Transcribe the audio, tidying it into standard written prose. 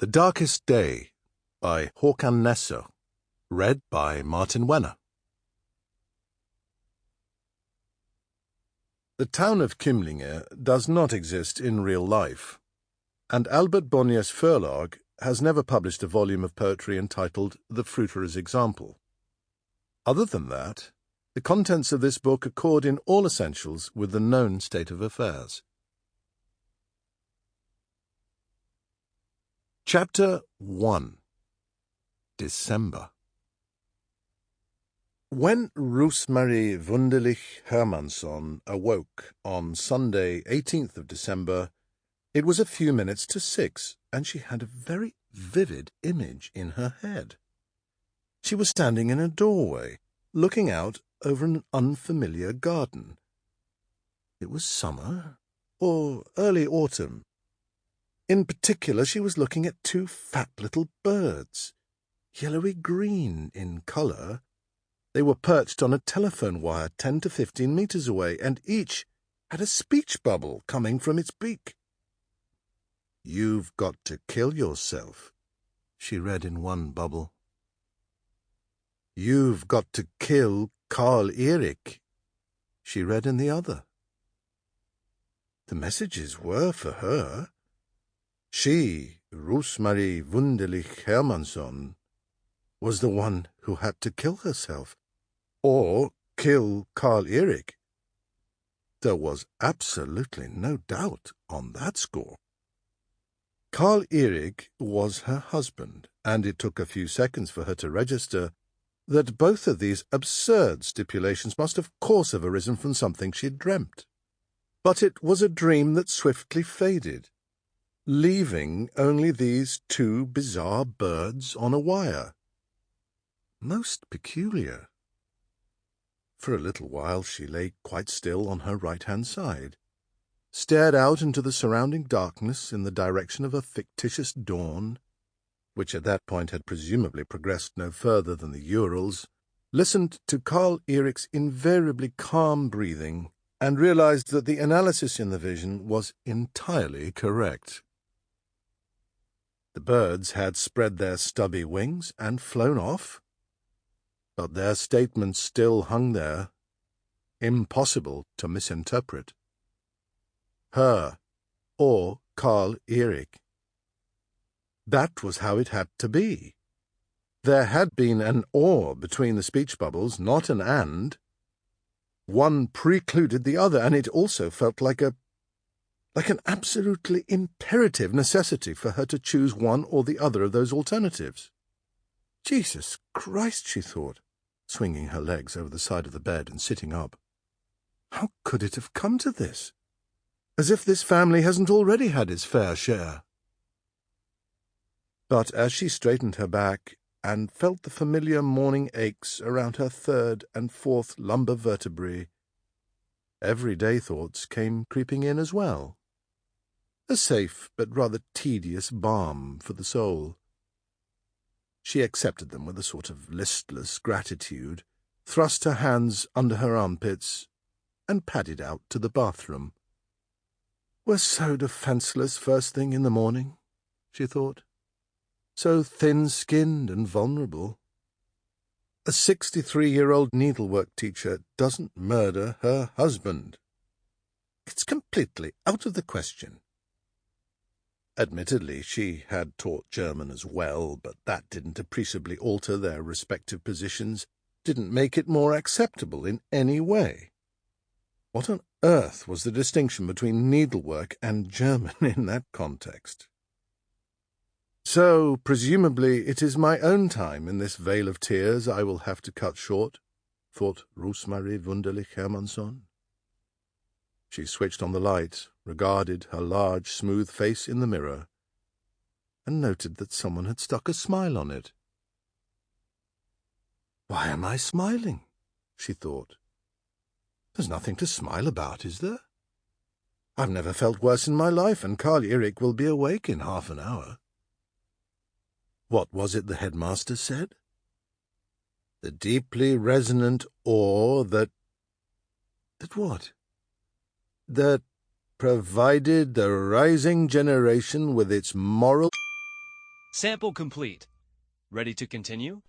The Darkest Day by Håkan Nesser. Read by Martin Wenner. The town of Kymlinge does not exist in real life, and Albert Bonnier's Förlag has never published a volume of poetry entitled The Fruiterer's Example. Other than that, the contents of this book accord in all essentials with the known state of affairs. Chapter 1. December. When Rose-Marie Wunderlich Hermansson awoke on Sunday, 18th of December, it was a few minutes to 6, and she had a very vivid image in her head. She was standing in a doorway, looking out over an unfamiliar garden. It was summer, or early autumn. In particular, she was looking at two fat little birds, yellowy-green in colour. They were perched on a telephone wire 10 to 15 metres away, and each had a speech bubble coming from its beak. "You've got to kill yourself," she read in one bubble. "You've got to kill Karl-Erik," she read in the other. The messages were for her. She, Rose-Marie Wunderlich Hermansson, was the one who had to kill herself, or kill Karl-Erik. There was absolutely no doubt on that score. Karl-Erik was her husband, and it took a few seconds for her to register that both of these absurd stipulations must of course have arisen from something she'd dreamt. But it was a dream that swiftly faded, leaving only these two bizarre birds on a wire. Most peculiar. For a little while she lay quite still on her right-hand side, stared out into the surrounding darkness in the direction of a fictitious dawn, which at that point had presumably progressed no further than the Urals, listened to Karl-Erik's invariably calm breathing, and realized that the analysis in the vision was entirely correct. The birds had spread their stubby wings and flown off, but their statements still hung there, impossible to misinterpret. Her, or Karl-Erik. That was how it had to be. There had been an or between the speech bubbles, not an and. One precluded the other, and it also felt like an absolutely imperative necessity for her to choose one or the other of those alternatives. Jesus Christ, she thought, swinging her legs over the side of the bed and sitting up. How could it have come to this? As if this family hasn't already had its fair share. But as she straightened her back and felt the familiar morning aches around her third and fourth lumbar vertebrae, everyday thoughts came creeping in as well. A safe but rather tedious balm for the soul. She accepted them with a sort of listless gratitude, thrust her hands under her armpits, and padded out to the bathroom. We're so defenceless first thing in the morning, she thought. So thin-skinned and vulnerable. A 63-year-old needlework teacher doesn't murder her husband. It's completely out of the question. Admittedly, she had taught German as well, but that didn't appreciably alter their respective positions, didn't make it more acceptable in any way. What on earth was the distinction between needlework and German in that context? So, presumably, it is my own time in this vale of tears I will have to cut short, thought Rose-Marie Wunderlich Hermansson. She switched on the light, regarded her large, smooth face in the mirror, and noted that someone had stuck a smile on it. Why am I smiling? She thought. There's nothing to smile about, is there? I've never felt worse in my life, and Karl-Erik will be awake in half an hour. What was it the headmaster said? The deeply resonant awe that... That what? That, provided the rising generation with its moral Sample complete. Ready to continue?